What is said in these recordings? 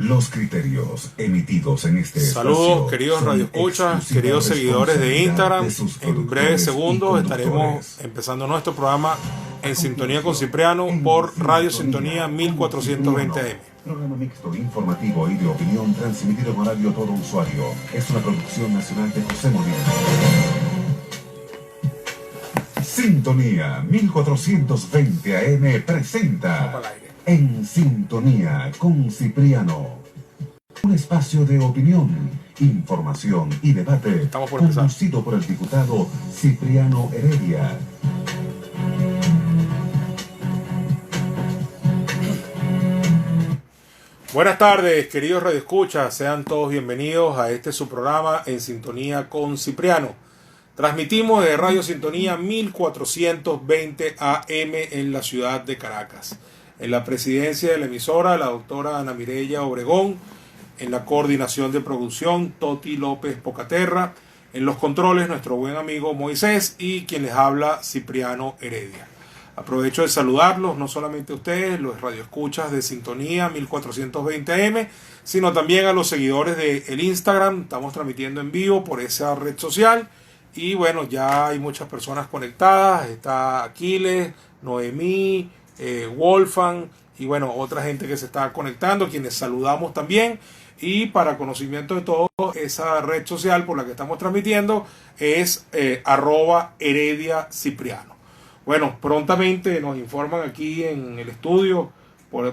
Los criterios emitidos en este Saludos, queridos radioescuchas, queridos seguidores de Instagram. En breves segundos estaremos empezando nuestro programa En Sintonía con Cipriano por Radio Sintonía 1420 AM. Programa mixto, informativo y de opinión transmitido en horario todo usuario. Es una producción nacional de José Molina. Sintonía 1420 AM presenta En Sintonía con Cipriano. Un espacio de opinión, información y debate conducido por el diputado Cipriano Heredia. Buenas tardes, queridos radioescuchas, sean todos bienvenidos a este su programa En Sintonía con Cipriano. Transmitimos de Radio Sintonía 1420 AM en la ciudad de Caracas. En la presidencia de la emisora, la doctora Ana Mireya Obregón. En la coordinación de producción, Toti López Pocaterra. En los controles, nuestro buen amigo Moisés y quien les habla, Cipriano Heredia. Aprovecho de saludarlos, no solamente a ustedes, los radioescuchas de Sintonía 1420 AM, sino también a los seguidores del Instagram. Estamos transmitiendo en vivo por esa red social. Y bueno, ya hay muchas personas conectadas. Está Aquiles, Noemí, Wolfgang y bueno, otra gente que se está conectando, quienes saludamos también. Y para conocimiento de todos, esa red social por la que estamos transmitiendo es @Heredia Cipriano. Bueno, prontamente nos informan aquí en el estudio,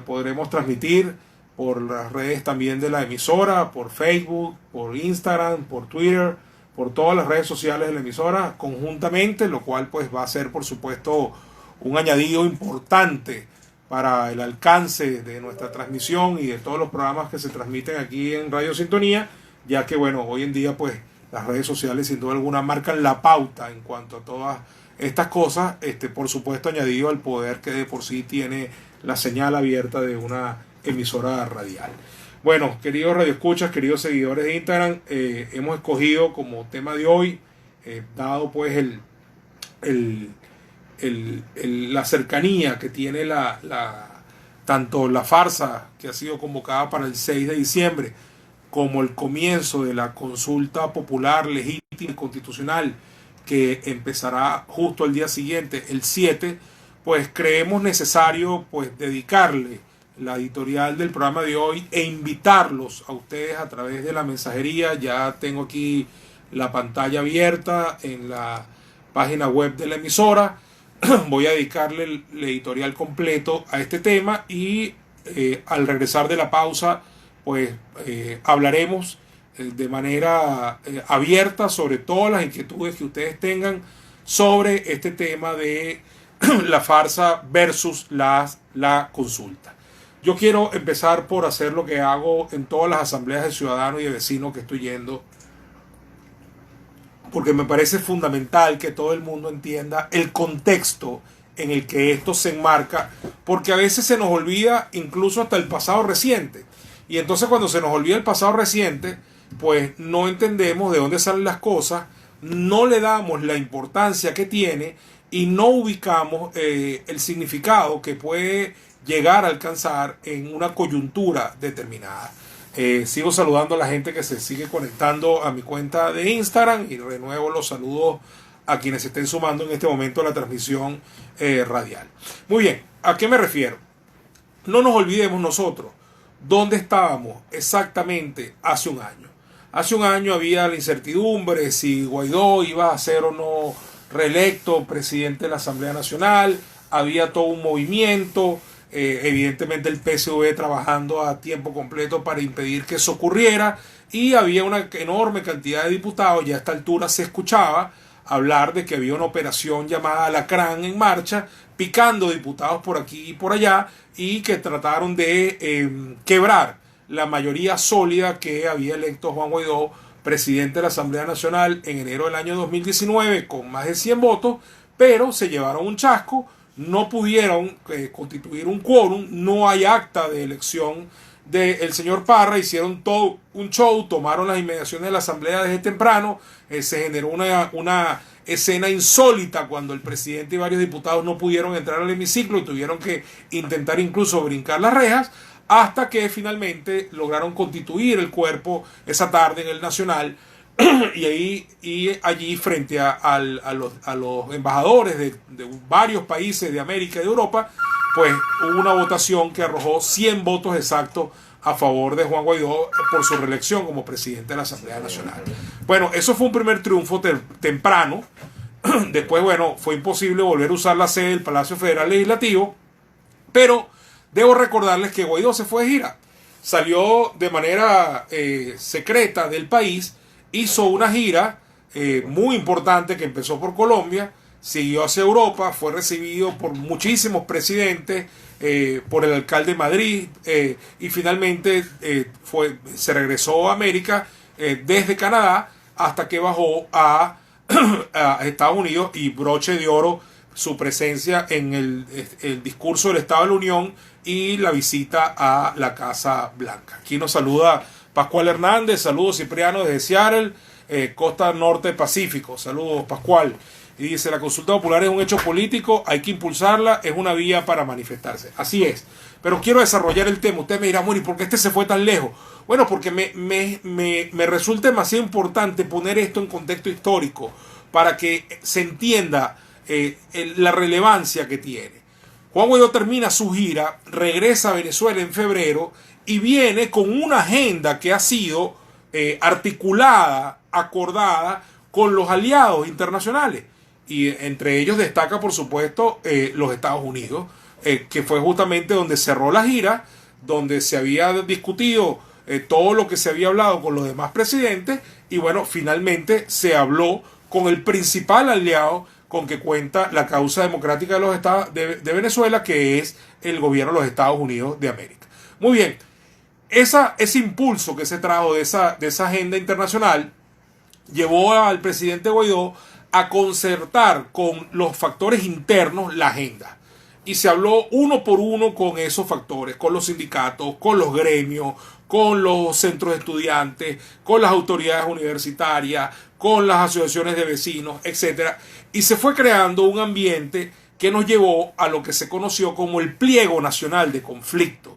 podremos transmitir por las redes también de la emisora, por Facebook, por Instagram, por Twitter, por todas las redes sociales de la emisora conjuntamente, lo cual pues va a ser por supuesto un añadido importante para el alcance de nuestra transmisión y de todos los programas que se transmiten aquí en Radio Sintonía, ya que bueno, hoy en día pues las redes sociales sin duda alguna marcan la pauta en cuanto a todas estas cosas, por supuesto añadido al poder que de por sí tiene la señal abierta de una emisora radial. Bueno, queridos radioescuchas, queridos seguidores de Instagram, hemos escogido como tema de hoy, dado pues la cercanía que tiene tanto la farsa que ha sido convocada para el 6 de diciembre como el comienzo de la consulta popular legítima y constitucional que empezará justo al día siguiente, el 7, pues creemos necesario pues dedicarle la editorial del programa de hoy e invitarlos a ustedes a través de la mensajería. Ya tengo aquí la pantalla abierta en la página web de la emisora. Voy a dedicarle el editorial completo a este tema y al regresar de la pausa pues hablaremos de manera abierta sobre todas las inquietudes que ustedes tengan sobre este tema de la farsa versus la consulta. Yo quiero empezar por hacer lo que hago en todas las asambleas de ciudadanos y de vecinos que estoy yendo, porque me parece fundamental que todo el mundo entienda el contexto en el que esto se enmarca, porque a veces se nos olvida incluso hasta el pasado reciente. Y entonces cuando se nos olvida el pasado reciente, pues no entendemos de dónde salen las cosas, no le damos la importancia que tiene y no ubicamos el significado que puede llegar a alcanzar en una coyuntura determinada. Sigo saludando a la gente que se sigue conectando a mi cuenta de Instagram y renuevo los saludos a quienes se estén sumando en este momento a la transmisión radial. Muy bien, ¿a qué me refiero? No nos olvidemos nosotros dónde estábamos exactamente hace un año. Hace un año había la incertidumbre si Guaidó iba a ser o no reelecto presidente de la Asamblea Nacional, había todo un movimiento, evidentemente el PSV trabajando a tiempo completo para impedir que eso ocurriera y había una enorme cantidad de diputados. Ya a esta altura se escuchaba hablar de que había una operación llamada Alacrán en marcha, picando diputados por aquí y por allá, y que trataron de quebrar la mayoría sólida que había electo Juan Guaidó presidente de la Asamblea Nacional en enero del año 2019 con más de 100 votos, pero se llevaron un chasco, no pudieron constituir un quórum, no hay acta de elección del señor Parra, hicieron todo un show, tomaron las inmediaciones de la Asamblea desde temprano, se generó una escena insólita cuando el presidente y varios diputados no pudieron entrar al hemiciclo y tuvieron que intentar incluso brincar las rejas, hasta que finalmente lograron constituir el cuerpo esa tarde en el Nacional. y allí frente a los embajadores de varios países de América y de Europa, pues hubo una votación que arrojó 100 votos exactos a favor de Juan Guaidó por su reelección como presidente de la Asamblea Nacional. Bueno, eso fue un primer triunfo temprano. Después, bueno, fue imposible volver a usar la sede del Palacio Federal Legislativo, pero debo recordarles que Guaidó se fue de gira. Salió de manera secreta del país, hizo una gira muy importante que empezó por Colombia, siguió hacia Europa, fue recibido por muchísimos presidentes, por el alcalde de Madrid, y finalmente se regresó a América desde Canadá hasta que bajó a Estados Unidos, y broche de oro su presencia en el discurso del Estado de la Unión y la visita a la Casa Blanca. Aquí nos saluda Pascual Hernández, saludos Cipriano desde Seattle, costa norte Pacífico, saludos Pascual. Y dice, la consulta popular es un hecho político, hay que impulsarla, es una vía para manifestarse. Así es, pero quiero desarrollar el tema. Usted me dirá, bueno, ¿y por qué este se fue tan lejos? Bueno, porque me resulta demasiado importante poner esto en contexto histórico para que se entienda la relevancia que tiene. Juan Guaidó termina su gira, regresa a Venezuela en febrero y viene con una agenda que ha sido articulada, acordada con los aliados internacionales. Y entre ellos destaca, por supuesto, los Estados Unidos, que fue justamente donde cerró la gira, donde se había discutido todo lo que se había hablado con los demás presidentes, y bueno, finalmente se habló con el principal aliado con que cuenta la causa democrática de los Estados de Venezuela, que es el gobierno de los Estados Unidos de América. Muy bien, ese impulso que se trajo de esa agenda internacional llevó al presidente Guaidó a concertar con los factores internos la agenda. Y se habló uno por uno con esos factores, con los sindicatos, con los gremios, con los centros de estudiantes, con las autoridades universitarias, con las asociaciones de vecinos, etc. Y se fue creando un ambiente que nos llevó a lo que se conoció como el Pliego Nacional de Conflicto.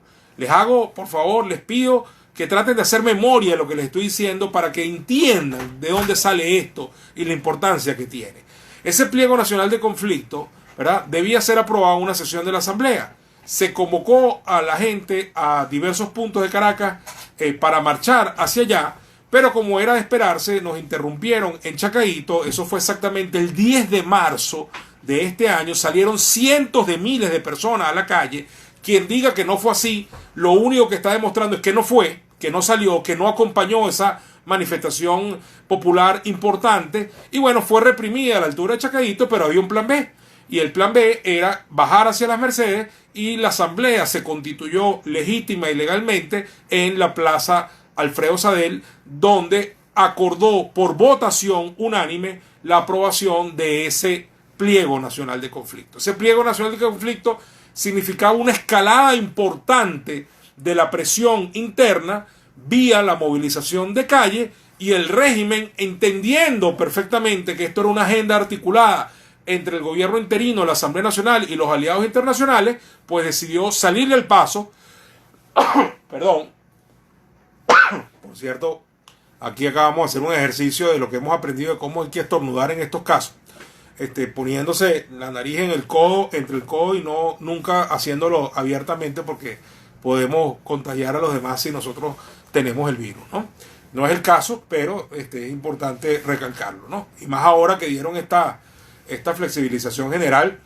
Por favor, les pido que traten de hacer memoria de lo que les estoy diciendo para que entiendan de dónde sale esto y la importancia que tiene. Ese Pliego Nacional de Conflicto, ¿verdad?, debía ser aprobado en una sesión de la Asamblea. Se convocó a la gente a diversos puntos de Caracas para marchar hacia allá, pero como era de esperarse, nos interrumpieron en Chacaíto. Eso fue exactamente el 10 de marzo de este año. Salieron cientos de miles de personas a la calle. Quien diga que no fue así, lo único que está demostrando es que no fue, que no salió, que no acompañó esa manifestación popular importante. Y bueno, fue reprimida a la altura de Chacaíto, pero había un plan B. Y el plan B era bajar hacia las Mercedes, y la asamblea se constituyó legítima y legalmente en la Plaza Alfredo Sadel, donde acordó por votación unánime la aprobación de ese Pliego Nacional de Conflicto. Ese Pliego Nacional de Conflicto significaba una escalada importante de la presión interna vía la movilización de calle, y el régimen, entendiendo perfectamente que esto era una agenda articulada entre el gobierno interino, la Asamblea Nacional y los aliados internacionales, pues decidió salir del paso. Perdón. Por cierto, aquí acabamos de hacer un ejercicio de lo que hemos aprendido de cómo hay que estornudar en estos casos. Poniéndose la nariz en el codo, entre el codo, y nunca haciéndolo abiertamente, porque podemos contagiar a los demás si nosotros tenemos el virus, ¿no? No es el caso, pero es importante recalcarlo, ¿no? Y más ahora que dieron esta flexibilización general,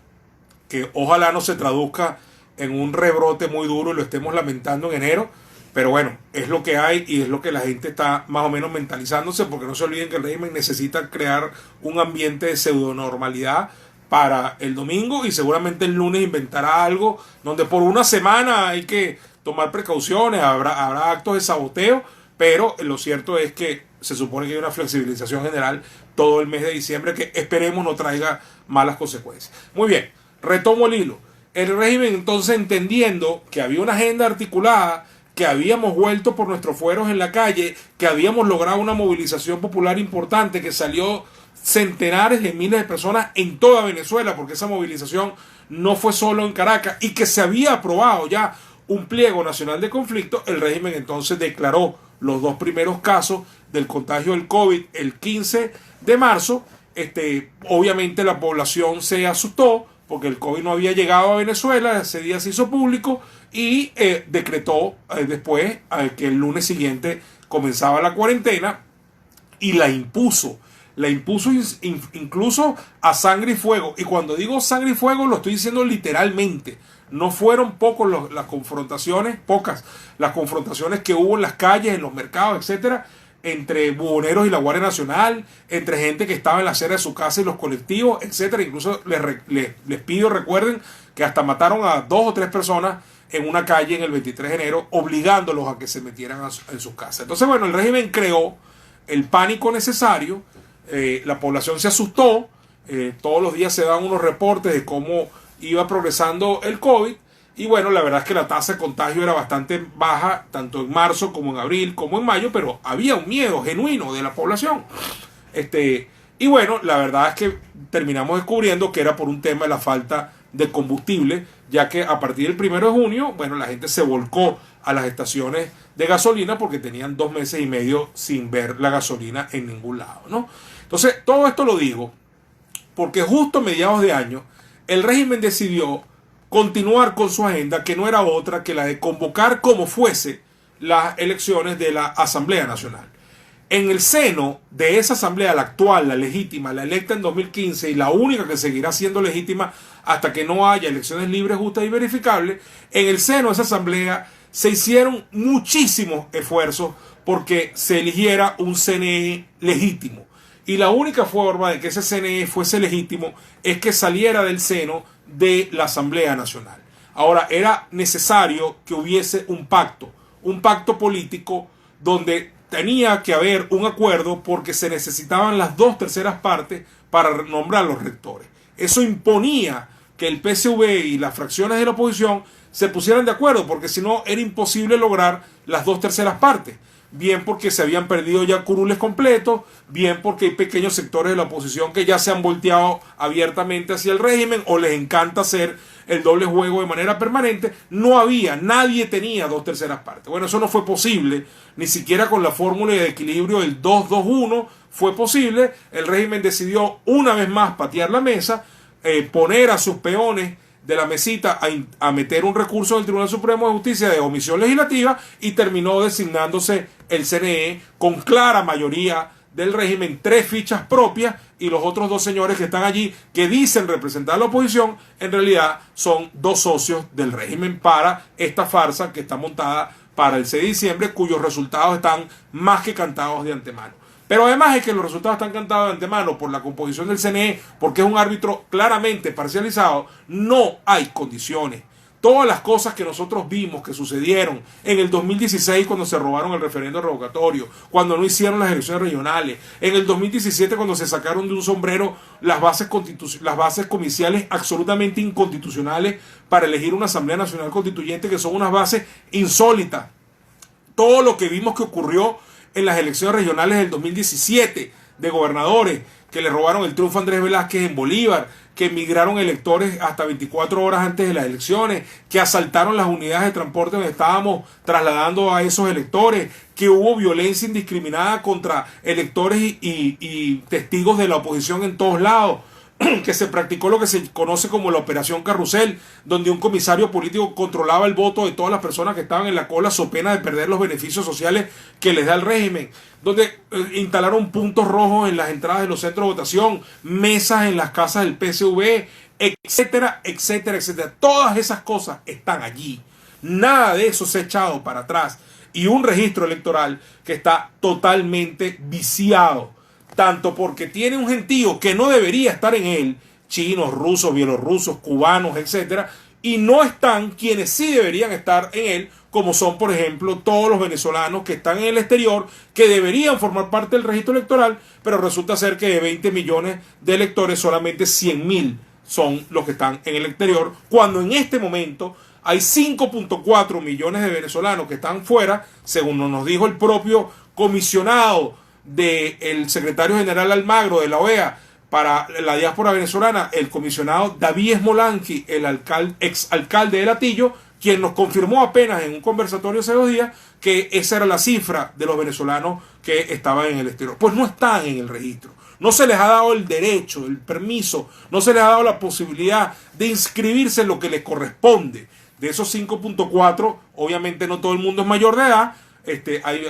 que ojalá no se traduzca en un rebrote muy duro y lo estemos lamentando en enero. Pero bueno, es lo que hay y es lo que la gente está más o menos mentalizándose, porque no se olviden que el régimen necesita crear un ambiente de pseudonormalidad para el domingo, y seguramente el lunes inventará algo donde por una semana hay que tomar precauciones, habrá actos de saboteo, pero lo cierto es que se supone que hay una flexibilización general todo el mes de diciembre que esperemos no traiga malas consecuencias. Muy bien, retomo el hilo. El régimen, entonces, entendiendo que había una agenda articulada, que habíamos vuelto por nuestros fueros en la calle, que habíamos logrado una movilización popular importante, que salió centenares de miles de personas en toda Venezuela, porque esa movilización no fue solo en Caracas, y que se había aprobado ya un pliego nacional de conflicto, el régimen entonces declaró los 2 primeros casos del contagio del COVID el 15 de marzo. Obviamente la población se asustó porque el COVID no había llegado a Venezuela, ese día se hizo público y decretó después que el lunes siguiente comenzaba la cuarentena y la impuso incluso a sangre y fuego. Y cuando digo sangre y fuego lo estoy diciendo literalmente. No fueron pocas las confrontaciones que hubo en las calles, en los mercados, etcétera, entre buhoneros y la Guardia Nacional, entre gente que estaba en la acera de su casa y los colectivos, etcétera. Incluso les pido, recuerden que hasta mataron a 2 o 3 personas en una calle en el 23 de enero, obligándolos a que se metieran en sus casas. Entonces, bueno, el régimen creó el pánico necesario, la población se asustó, todos los días se dan unos reportes de cómo iba progresando el COVID, y bueno, la verdad es que la tasa de contagio era bastante baja, tanto en marzo como en abril, como en mayo, pero había un miedo genuino de la población. Y bueno, la verdad es que terminamos descubriendo que era por un tema de la falta de combustible, ya que a partir del 1 de junio, bueno, la gente se volcó a las estaciones de gasolina porque tenían 2 meses y medio sin ver la gasolina en ningún lado, ¿no? Entonces, todo esto lo digo porque justo a mediados de año el régimen decidió continuar con su agenda, que no era otra que la de convocar como fuese las elecciones de la Asamblea Nacional. En el seno de esa asamblea, la actual, la legítima, la electa en 2015 y la única que seguirá siendo legítima hasta que no haya elecciones libres, justas y verificables, en el seno de esa asamblea se hicieron muchísimos esfuerzos porque se eligiera un CNE legítimo. Y la única forma de que ese CNE fuese legítimo es que saliera del seno de la Asamblea Nacional. Ahora, era necesario que hubiese un pacto político donde tenía que haber un acuerdo porque se necesitaban las 2/3 partes para nombrar los rectores. Eso imponía que el PSV y las fracciones de la oposición se pusieran de acuerdo, porque si no era imposible lograr las 2/3 partes. Bien porque se habían perdido ya curules completos, bien porque hay pequeños sectores de la oposición que ya se han volteado abiertamente hacia el régimen o les encanta hacer el doble juego de manera permanente. Nadie tenía 2/3 partes. Bueno, eso no fue posible, ni siquiera con la fórmula de equilibrio del 2-2-1 fue posible. El régimen decidió una vez más patear la mesa, poner a sus peones de la mesita a meter un recurso del Tribunal Supremo de Justicia de omisión legislativa y terminó designándose el CNE con clara mayoría del régimen, 3 fichas propias, y los otros 2 señores que están allí que dicen representar a la oposición en realidad son 2 socios del régimen para esta farsa que está montada para el 6 de diciembre, cuyos resultados están más que cantados de antemano. Pero además es que los resultados están cantados de antemano por la composición del CNE, porque es un árbitro claramente parcializado, no hay condiciones. Todas las cosas que nosotros vimos que sucedieron en el 2016 cuando se robaron el referendo revocatorio, cuando no hicieron las elecciones regionales, en el 2017 cuando se sacaron de un sombrero las bases comiciales absolutamente inconstitucionales para elegir una Asamblea Nacional Constituyente, que son unas bases insólitas. Todo lo que vimos que ocurrió en las elecciones regionales del 2017 de gobernadores, que le robaron el triunfo a Andrés Velázquez en Bolívar, que emigraron electores hasta 24 horas antes de las elecciones, que asaltaron las unidades de transporte donde estábamos trasladando a esos electores, que hubo violencia indiscriminada contra electores y testigos de la oposición en todos lados, que se practicó lo que se conoce como la Operación Carrusel, donde un comisario político controlaba el voto de todas las personas que estaban en la cola so pena de perder los beneficios sociales que les da el régimen, donde instalaron puntos rojos en las entradas de los centros de votación, mesas en las casas del PSV, etcétera, etcétera, etcétera. Todas esas cosas están allí. Nada de eso se ha echado para atrás. Y un registro electoral que está totalmente viciado, tanto porque tiene un gentío que no debería estar en él, chinos, rusos, bielorrusos, cubanos, etcétera, y no están quienes sí deberían estar en él, como son, por ejemplo, todos los venezolanos que están en el exterior, que deberían formar parte del registro electoral, pero resulta ser que de 20 millones de electores, solamente 100.000 son los que están en el exterior, cuando en este momento hay 5.4 millones de venezolanos que están fuera, según nos dijo el propio comisionado del secretario general Almagro de la OEA para la diáspora venezolana, el comisionado David Smolanqui, el exalcalde de Latillo, quien nos confirmó apenas en un conversatorio hace 2 días que esa era la cifra de los venezolanos que estaban en el exterior. Pues no están en el registro. No se les ha dado el derecho, el permiso, no se les ha dado la posibilidad de inscribirse en lo que les corresponde. De esos 5.4, obviamente no todo el mundo es mayor de edad,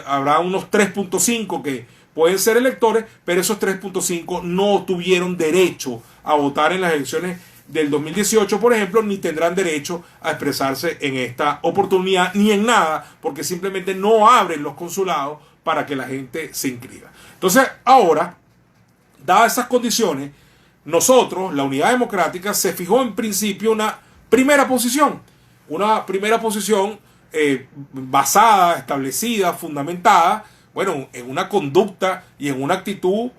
habrá unos 3.5 que pueden ser electores, pero esos 3.5 no tuvieron derecho a votar en las elecciones del 2018, por ejemplo, ni tendrán derecho a expresarse en esta oportunidad, ni en nada, porque simplemente no abren los consulados para que la gente se inscriba. Entonces, ahora, dadas esas condiciones, nosotros, la Unidad Democrática, se fijó en principio una primera posición basada, establecida, fundamentada, bueno, en una conducta y en una actitud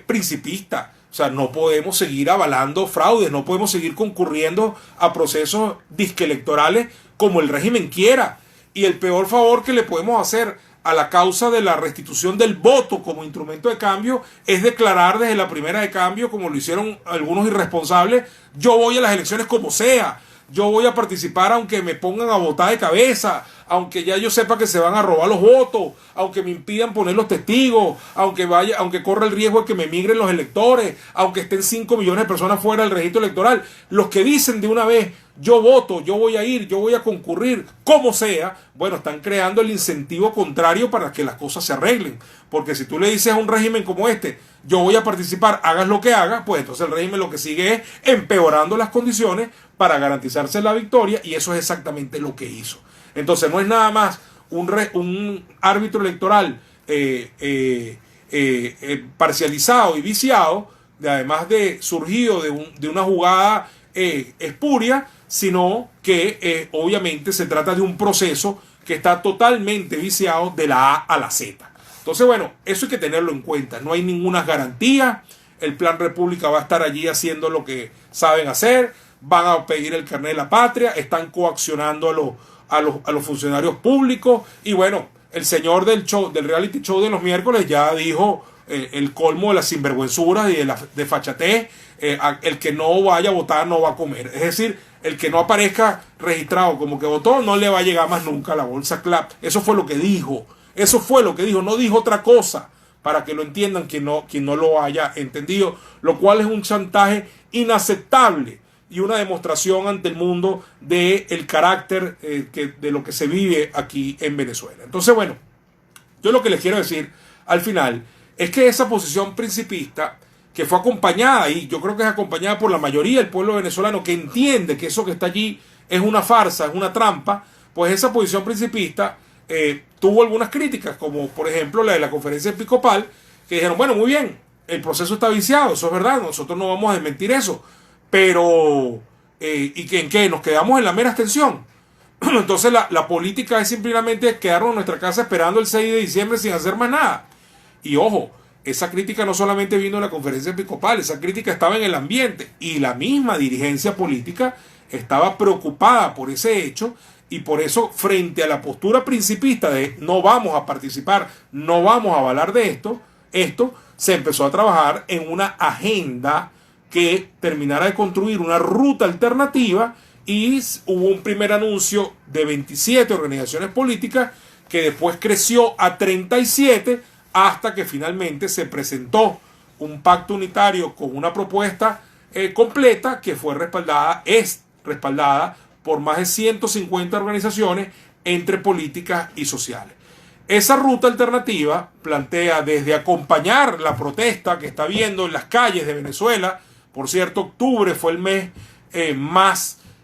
principista. O sea, no podemos seguir avalando fraudes, no podemos seguir concurriendo a procesos disqueelectorales como el régimen quiera. Y el peor favor que le podemos hacer a la causa de la restitución del voto como instrumento de cambio es declarar desde la primera de cambio, como lo hicieron algunos irresponsables: yo voy a las elecciones como sea, yo voy a participar aunque me pongan a votar de cabeza, aunque ya yo sepa que se van a robar los votos, aunque me impidan poner los testigos, aunque corra el riesgo de que me migren los electores, aunque estén 5 millones de personas fuera del registro electoral. Los que dicen de una vez: yo voto, yo voy a ir, yo voy a concurrir, como sea, bueno, están creando el incentivo contrario para que las cosas se arreglen. Porque si tú le dices a un régimen como este: yo voy a participar, hagas lo que hagas, pues entonces el régimen lo que sigue es empeorando las condiciones para garantizarse la victoria, y eso es exactamente lo que hizo. Entonces no es nada más un árbitro electoral parcializado y viciado, además de surgido de una jugada espuria, sino que obviamente se trata de un proceso que está totalmente viciado de la A a la Z. Entonces, bueno, eso hay que tenerlo en cuenta. No hay ninguna garantía. El Plan República va a estar allí haciendo lo que saben hacer. Van a pedir el carnet de la patria. Están coaccionando a los funcionarios públicos. Y bueno, el señor del reality show de los miércoles ya dijo el colmo de las sinvergüenzuras y de la desfachatez. El que no vaya a votar no va a comer. Es decir, el que no aparezca registrado como que votó no le va a llegar más nunca a la bolsa CLAP. Eso fue lo que dijo. No dijo otra cosa, para que lo entiendan quien no lo haya entendido, lo cual es un chantaje inaceptable y una demostración ante el mundo del carácter de lo que se vive aquí en Venezuela. Entonces, bueno, yo lo que les quiero decir al final es que esa posición principista, que fue acompañada, y yo creo que es acompañada por la mayoría del pueblo venezolano, que entiende que eso que está allí es una farsa, es una trampa, pues esa posición principista tuvo algunas críticas, como por ejemplo la de la conferencia episcopal, que dijeron: bueno, muy bien, el proceso está viciado, eso es verdad, nosotros no vamos a desmentir eso, pero ¿y que en qué? ¿Nos quedamos en la mera abstención? Entonces la política es simplemente quedarnos en nuestra casa esperando el 6 de diciembre sin hacer más nada. Y ojo, esa crítica no solamente vino en la conferencia episcopal, esa crítica estaba en el ambiente, y la misma dirigencia política estaba preocupada por ese hecho. Y por eso, frente a la postura principista de no vamos a participar, no vamos a avalar de esto, se empezó a trabajar en una agenda que terminara de construir una ruta alternativa, y hubo un primer anuncio de 27 organizaciones políticas que después creció a 37, hasta que finalmente se presentó un pacto unitario con una propuesta completa que fue respaldada por más de 150 organizaciones entre políticas y sociales. Esa ruta alternativa plantea desde acompañar la protesta que está habiendo en las calles de Venezuela. Por cierto, octubre fue el mes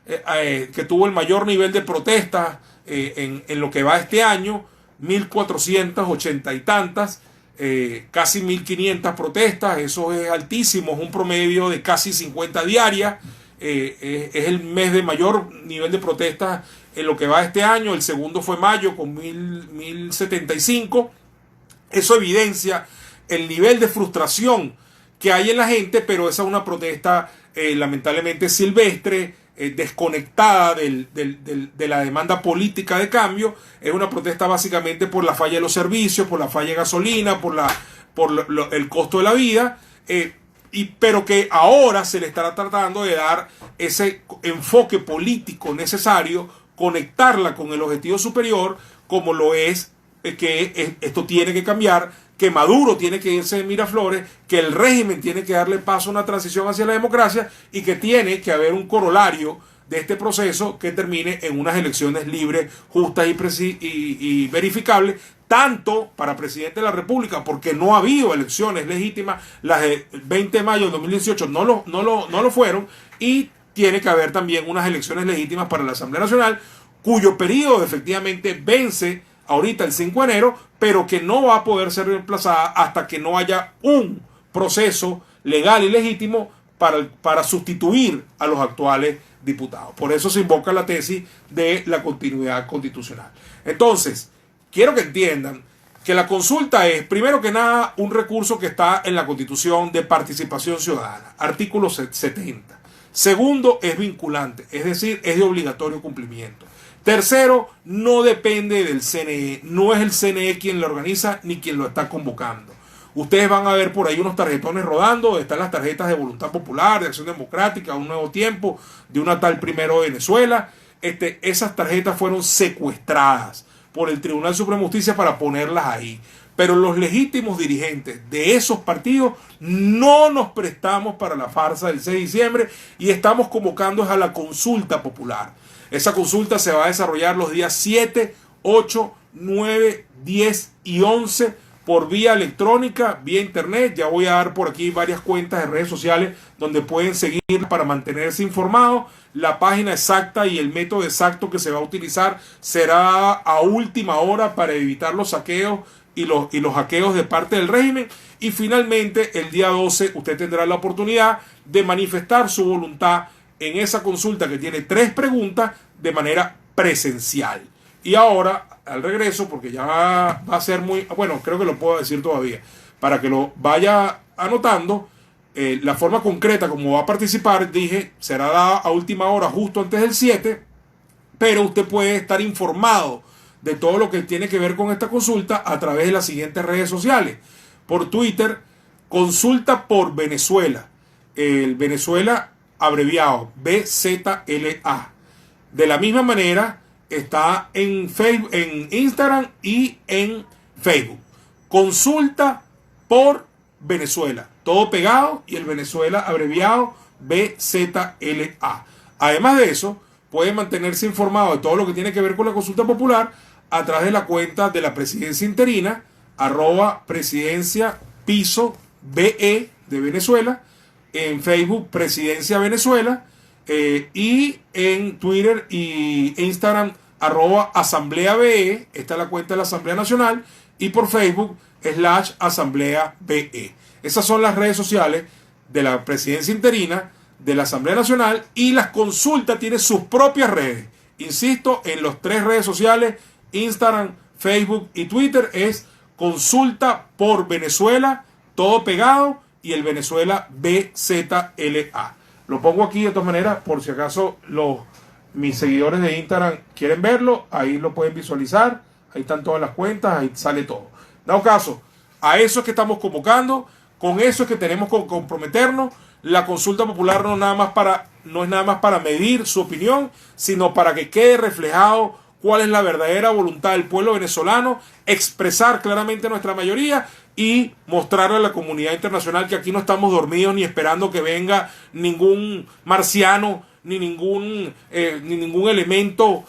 que tuvo el mayor nivel de protestas en lo que va este año, 1.480 y tantas, casi 1.500 protestas. Eso es altísimo, es un promedio de casi 50 diarias. Es el mes de mayor nivel de protestas en lo que va este año. El segundo fue mayo con 1.075. Eso evidencia el nivel de frustración que hay en la gente, pero esa es una protesta lamentablemente silvestre, desconectada de la demanda política de cambio. Es una protesta básicamente por la falla de los servicios, por la falla de gasolina, por el costo de la vida, pero que ahora se le estará tratando de dar ese enfoque político necesario conectarla con el objetivo superior, como lo es que esto tiene que cambiar, que Maduro tiene que irse de Miraflores, que el régimen tiene que darle paso a una transición hacia la democracia y que tiene que haber un corolario de este proceso que termine en unas elecciones libres, justas y verificables, tanto para presidente de la República, porque no ha habido elecciones legítimas, las del 20 de mayo de 2018 no lo fueron, y tiene que haber también unas elecciones legítimas para la Asamblea Nacional, cuyo periodo efectivamente vence ahorita el 5 de enero, pero que no va a poder ser reemplazada hasta que no haya un proceso legal y legítimo para sustituir a los actuales diputados. Por eso se invoca la tesis de la continuidad constitucional. Entonces, quiero que entiendan que la consulta es, primero que nada, un recurso que está en la Constitución de participación ciudadana, artículo 70. Segundo, es vinculante, es decir, es de obligatorio cumplimiento. Tercero, no depende del CNE, no es el CNE quien lo organiza ni quien lo está convocando. Ustedes van a ver por ahí unos tarjetones rodando, están las tarjetas de Voluntad Popular, de Acción Democrática, Un Nuevo Tiempo, de una tal Primero de Venezuela. Esas tarjetas fueron secuestradas por el Tribunal Supremo de Justicia para ponerlas ahí. Pero los legítimos dirigentes de esos partidos no nos prestamos para la farsa del 6 de diciembre y estamos convocando a la consulta popular. Esa consulta se va a desarrollar los días 7, 8, 9, 10 y 11 por vía electrónica, vía internet. Ya voy a dar por aquí varias cuentas de redes sociales donde pueden seguir para mantenerse informados. La página exacta y el método exacto que se va a utilizar será a última hora para evitar los saqueos y los hackeos de parte del régimen. Y finalmente, el día 12, usted tendrá la oportunidad de manifestar su voluntad en esa consulta que tiene 3 preguntas de manera presencial. Y ahora, al regreso, porque ya va a ser muy... Bueno, creo que lo puedo decir todavía. Para que lo vaya anotando, la forma concreta como va a participar, dije, será dada a última hora justo antes del 7, pero usted puede estar informado de todo lo que tiene que ver con esta consulta a través de las siguientes redes sociales. Por Twitter, Consulta por Venezuela. El Venezuela abreviado BZLA. De la misma manera está en Facebook, en Instagram y en Facebook. Consulta por Venezuela. Todo pegado y el Venezuela abreviado BZLA. Además de eso, puede mantenerse informado de todo lo que tiene que ver con la consulta popular a través de la cuenta de la presidencia interina, @presidencia piso BE de Venezuela, en Facebook Presidencia Venezuela, y en Twitter e Instagram @Asamblea BE, esta es la cuenta de la Asamblea Nacional, y por Facebook /Asamblea BE. Esas son las redes sociales de la presidencia interina, de la Asamblea Nacional, y las consultas tienen sus propias redes. Insisto, en las 3 redes sociales, Instagram, Facebook y Twitter, es Consulta por Venezuela, todo pegado, y el Venezuela BZLA. Lo pongo aquí de todas maneras, por si acaso mis seguidores de Instagram quieren verlo, ahí lo pueden visualizar, ahí están todas las cuentas, ahí sale todo. Dado caso, a eso es que estamos convocando, con eso es que tenemos que comprometernos. La consulta popular no es nada más para medir su opinión, sino para que quede reflejado cuál es la verdadera voluntad del pueblo venezolano, expresar claramente nuestra mayoría y mostrarle a la comunidad internacional que aquí no estamos dormidos ni esperando que venga ningún marciano ni ningún elemento,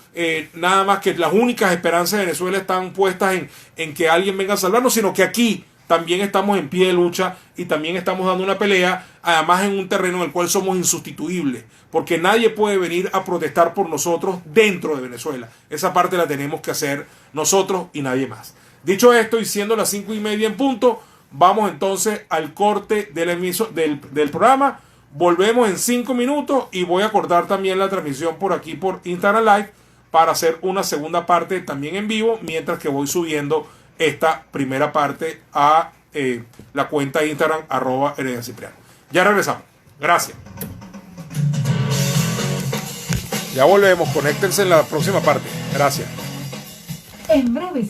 nada más que las únicas esperanzas de Venezuela están puestas en que alguien venga a salvarnos, sino que aquí también estamos en pie de lucha y también estamos dando una pelea, además en un terreno en el cual somos insustituibles, porque nadie puede venir a protestar por nosotros dentro de Venezuela. Esa parte la tenemos que hacer nosotros y nadie más. Dicho esto, y siendo las 5:30 en punto, vamos entonces al corte del programa. Volvemos en 5 minutos y voy a cortar también la transmisión por aquí por Instagram Live para hacer una segunda parte también en vivo, mientras que voy subiendo esta primera parte a la cuenta de Instagram @herediancipriano. Ya regresamos. Gracias. Ya volvemos. Conéctense en la próxima parte. Gracias. En breve.